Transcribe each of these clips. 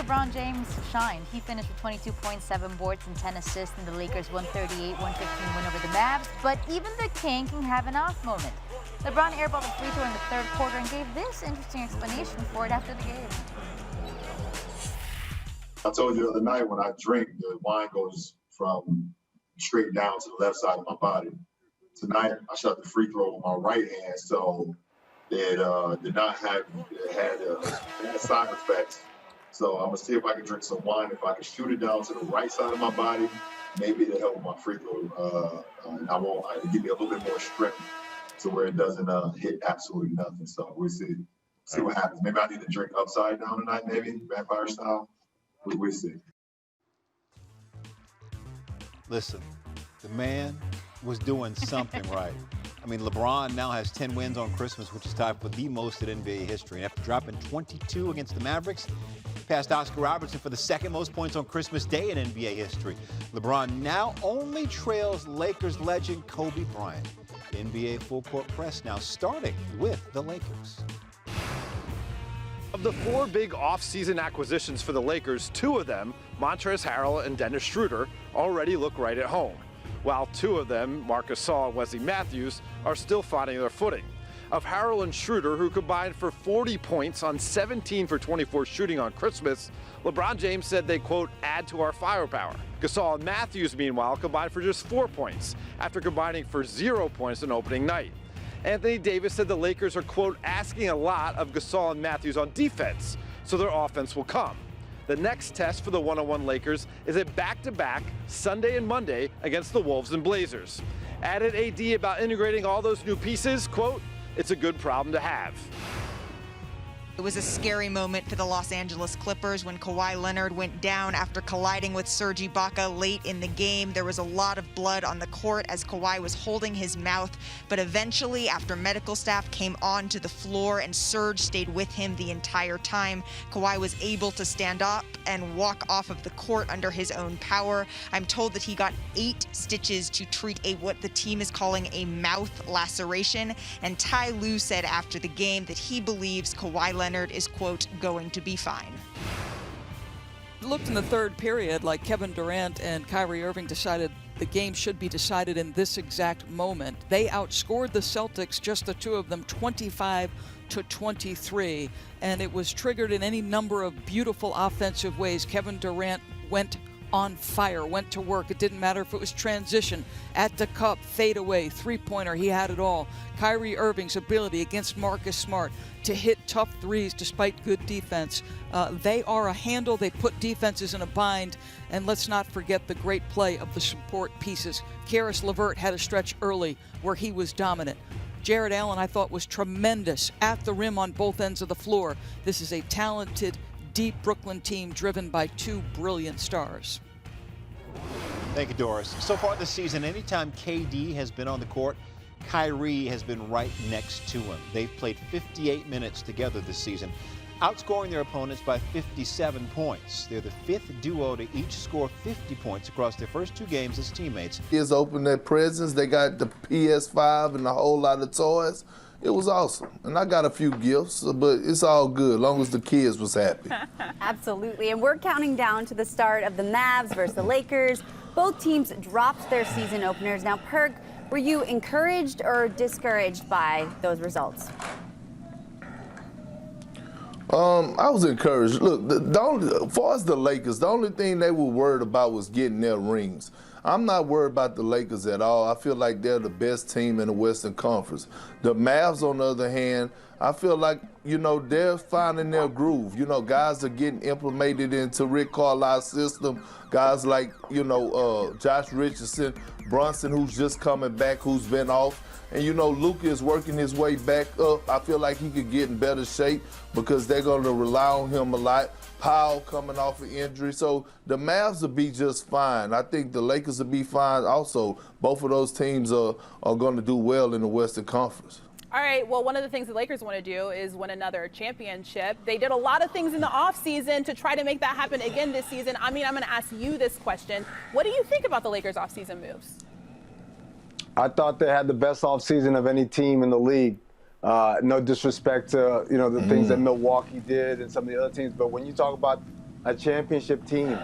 LeBron James shined. He finished with 22 points, 7 boards, and 10 assists in the Lakers' 138-115 win over the Mavs. But even the King can have an off moment. LeBron airballed a free throw in the third quarter and gave this interesting explanation for it after the game. I told you the other night, when I drink, the wine goes from straight down to the left side of my body. Tonight, I shot the free throw with my right hand, so it did not have, it had side effects. So I'm gonna see if I can drink some wine. If I can shoot it down to the right side of my body, maybe it'll help with my free throw. And it'll give me a little bit more strength to where it doesn't hit absolutely nothing. So we'll see what happens. Maybe I need to drink upside down tonight, maybe vampire style. We'll see. Listen, the man was doing something right. I mean, LeBron now has 10 wins on Christmas, which is tied for the most in NBA history. And after dropping 22 against the Mavericks, he passed Oscar Robertson for the second most points on Christmas Day in NBA history. LeBron now only trails Lakers legend Kobe Bryant. The NBA full court press now starting with the Lakers. Of the 4 big off-season acquisitions for the Lakers, 2 of them, Montrezl Harrell and Dennis Schroder, already look right at home, while 2 of them, Marc Gasol and Wesley Matthews, are still finding their footing. Of Harrell and Schroder, who combined for 40 points on 17 for 24 shooting on Christmas, LeBron James said they, quote, add to our firepower. Gasol and Matthews, meanwhile, combined for just 4 points, after combining for 0 points on opening night. Anthony Davis said the Lakers are, quote, asking a lot of Gasol and Matthews on defense, so their offense will come. The next test for the one-on-one Lakers is a back-to-back Sunday and Monday against the Wolves and Blazers. Added AD about integrating all those new pieces, quote, it's a good problem to have. It was a scary moment for the Los Angeles Clippers when Kawhi Leonard went down after colliding with Serge Ibaka late in the game. There was a lot of blood on the court as Kawhi was holding his mouth, but eventually, after medical staff came onto the floor and Serge stayed with him the entire time, Kawhi was able to stand up and walk off of the court under his own power. I'm told that he got 8 stitches to treat what the team is calling a mouth laceration, and Ty Lue said after the game that he believes Kawhi Leonard is, quote, going to be fine. It looked in the third period like Kevin Durant and Kyrie Irving decided the game should be decided in this exact moment. They outscored the Celtics, just the 2 of them, 25-23, and it was triggered in any number of beautiful offensive ways. Kevin Durant went on fire, went to work. It didn't matter if it was transition, at the cup, fade away, three-pointer, he had it all. Kyrie Irving's ability against Marcus Smart to hit tough threes despite good defense. They are a handle. They put defenses in a bind. And let's not forget the great play of the support pieces. Karis LeVert had a stretch early where he was dominant. Jared Allen, I thought, was tremendous at the rim on both ends of the floor. This is a talented, deep Brooklyn team driven by 2 brilliant stars. Thank you, Doris. So far this season, anytime KD has been on the court, Kyrie has been right next to him. They've played 58 minutes together this season, outscoring their opponents by 57 points. They're the 5th duo to each score 50 points across their first 2 games as teammates. Kids opened their presents. They got the PS5 and a whole lot of toys. It was awesome. And I got a few gifts, but it's all good, as long as the kids was happy. Absolutely. And we're counting down to the start of the Mavs versus the Lakers. Both teams dropped their season openers. Now, Perk, were you encouraged or discouraged by those results? I was encouraged. Look, as far as the Lakers, the only thing they were worried about was getting their rings. I'm not worried about the Lakers at all. I feel like they're the best team in the Western Conference. The Mavs, on the other hand, I feel like, they're finding their groove. Guys are getting implemented into Rick Carlisle's system. Guys like, Josh Richardson, Brunson, who's just coming back, who's been off. And, Luka is working his way back up. I feel like he could get in better shape because they're going to rely on him a lot. Powell coming off an injury. So the Mavs will be just fine. I think the Lakers will be fine also. Both of those teams are going to do well in the Western Conference. All right, well, one of the things the Lakers want to do is win another championship. They did a lot of things in the offseason to try to make that happen again this season. I mean, I'm going to ask you this question. What do you think about the Lakers' offseason moves? I thought they had the best offseason of any team in the league. No disrespect to, the things that Milwaukee did and some of the other teams, but when you talk about a championship team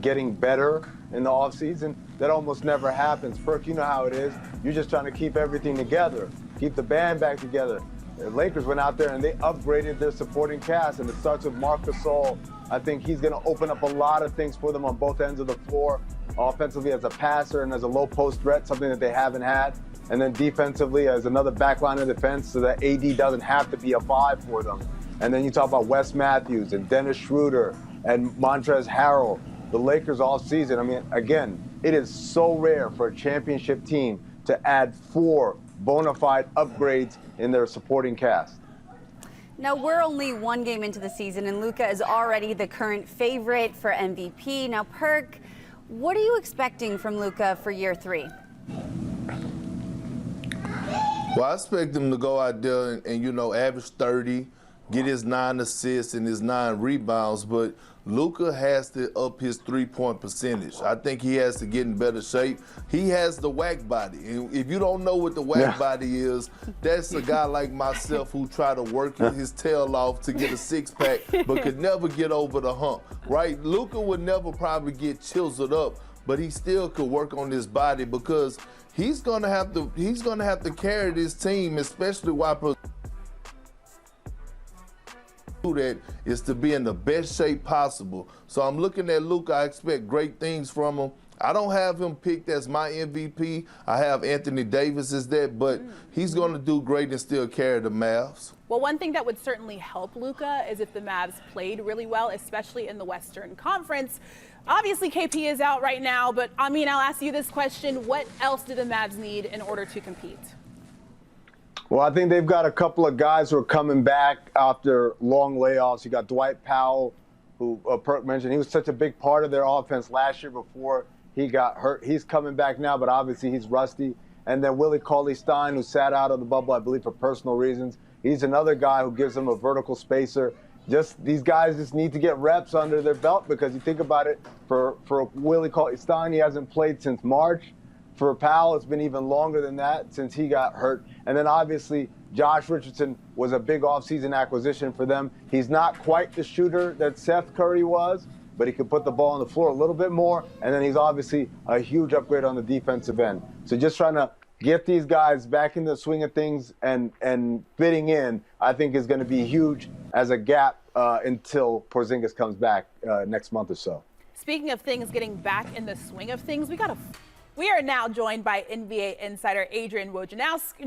getting better in the offseason, that almost never happens. Perk, you know how it is. You're just trying to keep everything together, keep the band back together. The Lakers went out there and they upgraded their supporting cast, and it starts with Marc Gasol. I think he's going to open up a lot of things for them on both ends of the floor, offensively as a passer and as a low post threat, something that they haven't had. And then defensively as another backline of defense so that AD doesn't have to be a 5 for them. And then you talk about Wes Matthews and Dennis Schroder and Montrezl Harrell. The Lakers all season, I mean, again, it is so rare for a championship team to add 4 bona fide upgrades in their supporting cast. Now, we're only one game into the season, and Luka is already the current favorite for MVP. Now, Perk, what are you expecting from Luka for year 3? Well, I expect him to go out there and average 30, get his 9 assists and his 9 rebounds, but Luka has to up his three-point percentage. I think he has to get in better shape. He has the whack body. And if you don't know what the whack body is, that's a guy like myself who try to work his tail off to get a six-pack but could never get over the hump, right? Luka would never probably get chiseled up, but he still could work on his body because he's gonna have to carry this team, especially while that is to be in the best shape possible. So I'm looking at Luka. I expect great things from him. I don't have him picked as my MVP. I have Anthony Davis as that, but he's going to do great and still carry the Mavs. Well, one thing that would certainly help Luka is if the Mavs played really well, especially in the Western Conference. Obviously, KP is out right now, but I mean, I'll ask you this question. What else do the Mavs need in order to compete? Well, I think they've got a couple of guys who are coming back after long layoffs. You got Dwight Powell, who Perk mentioned. He was such a big part of their offense last year before he got hurt. He's coming back now, but obviously he's rusty. And then Willie Cauley-Stein, who sat out of the bubble, I believe, for personal reasons. He's another guy who gives them a vertical spacer. These guys just need to get reps under their belt because you think about it, for Willie Cauley-Stein, he hasn't played since March. For Powell, it's been even longer than that since he got hurt. And then obviously Josh Richardson was a big offseason acquisition for them. He's not quite the shooter that Seth Curry was, but he could put the ball on the floor a little bit more. And then he's obviously a huge upgrade on the defensive end. So just trying to get these guys back in the swing of things and fitting in, I think is going to be huge as a gap until Porzingis comes back next month or so. Speaking of things getting back in the swing of things, we are now joined by NBA insider Adrian Wojnarowski.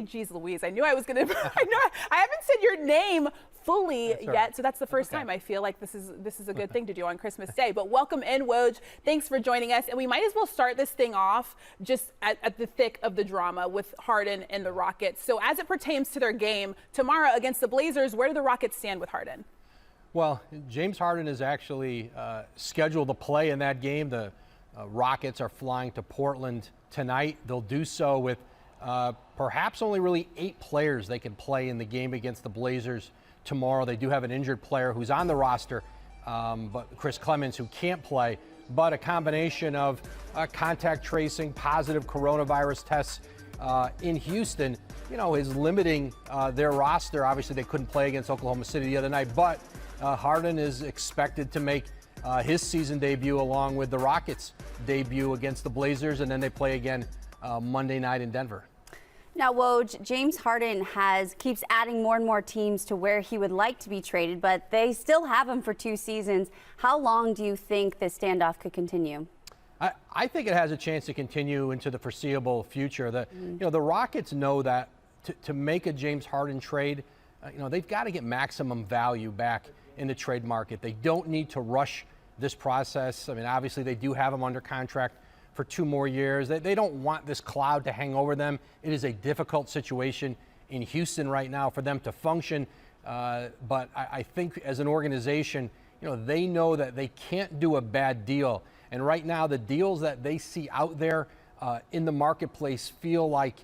Jeez Louise, I knew I was going to, I haven't said your name fully yet, so that's the first time. I feel like this is a good thing to do on Christmas Day. But welcome in, Woj. Thanks for joining us. And we might as well start this thing off just at the thick of the drama with Harden and the Rockets. So as it pertains to their game tomorrow against the Blazers, where do the Rockets stand with Harden? Well, James Harden is actually scheduled to play in that game. The Rockets are flying to Portland tonight. They'll do so with perhaps only really 8 players they can play in the game against the Blazers tomorrow. They do have an injured player who's on the roster, but Chris Clemens, who can't play, but a combination of contact tracing, positive coronavirus tests in Houston, is limiting their roster. Obviously, they couldn't play against Oklahoma City the other night, but Harden is expected to make his season debut along with the Rockets' debut against the Blazers, and then they play again Monday night in Denver. Now, Woj, James Harden keeps adding more and more teams to where he would like to be traded, but they still have him for 2 seasons. How long do you think this standoff could continue? I think it has a chance to continue into the foreseeable future. The Rockets know that to make a James Harden trade, they've got to get maximum value back in the trade market. They don't need to rush this process. I mean, obviously they do have him under contract for 2 more years. They don't want this cloud to hang over them. It is a difficult situation in Houston right now for them to function. But I think as an organization, they know that they can't do a bad deal. And right now, the deals that they see out there in the marketplace feel like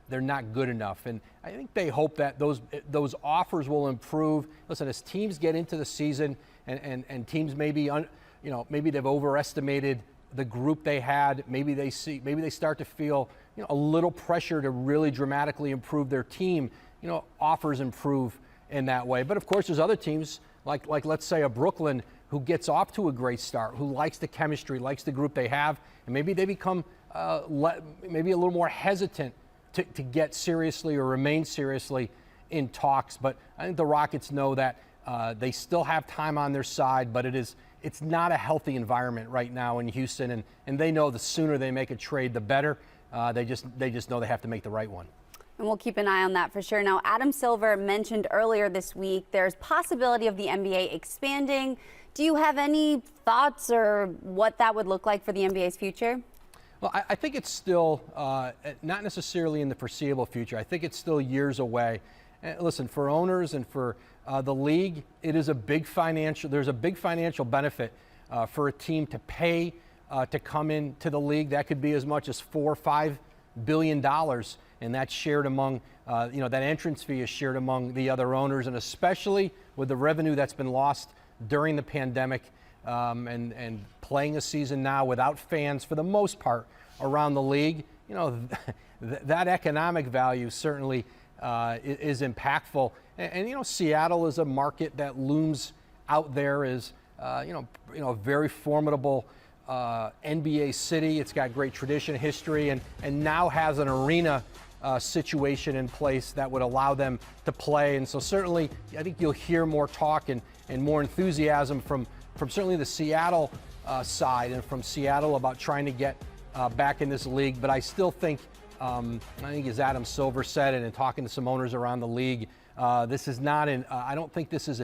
they're not good enough. And I think they hope that those offers will improve. Listen, as teams get into the season and teams maybe they've overestimated the group they had, maybe they start to feel a little pressure to really dramatically improve their team. Offers improve in that way. But of course, there's other teams like let's say a Brooklyn who gets off to a great start, who likes the chemistry, likes the group they have, and maybe they become maybe a little more hesitant to get seriously or remain seriously in talks. But I think the Rockets know that they still have time on their side, but it's not a healthy environment right now in Houston, and they know the sooner they make a trade, the better. They just know they have to make the right one. And we'll keep an eye on that for sure. Now, Adam Silver mentioned earlier this week there's possibility of the NBA expanding. Do you have any thoughts or what that would look like for the NBA's future? Well, I think it's still not necessarily in the foreseeable future. I think it's still years away. And listen, for owners and for the league, there's a big financial benefit for a team to pay to come into the league. That could be as much as $4 or $5 billion, and that's shared among, that entrance fee is shared among the other owners, and especially with the revenue that's been lost during the pandemic, and playing a season now without fans for the most part around the league. That economic value certainly is impactful. And Seattle is a market that looms out there as a very formidable NBA city. It's got great tradition, history, and now has an arena situation in place that would allow them to play. And so certainly, I think you'll hear more talk and more enthusiasm from certainly the Seattle side and from Seattle about trying to get back in this league. But I still think, as Adam Silver said, and in talking to some owners around the league, this is not I don't think this is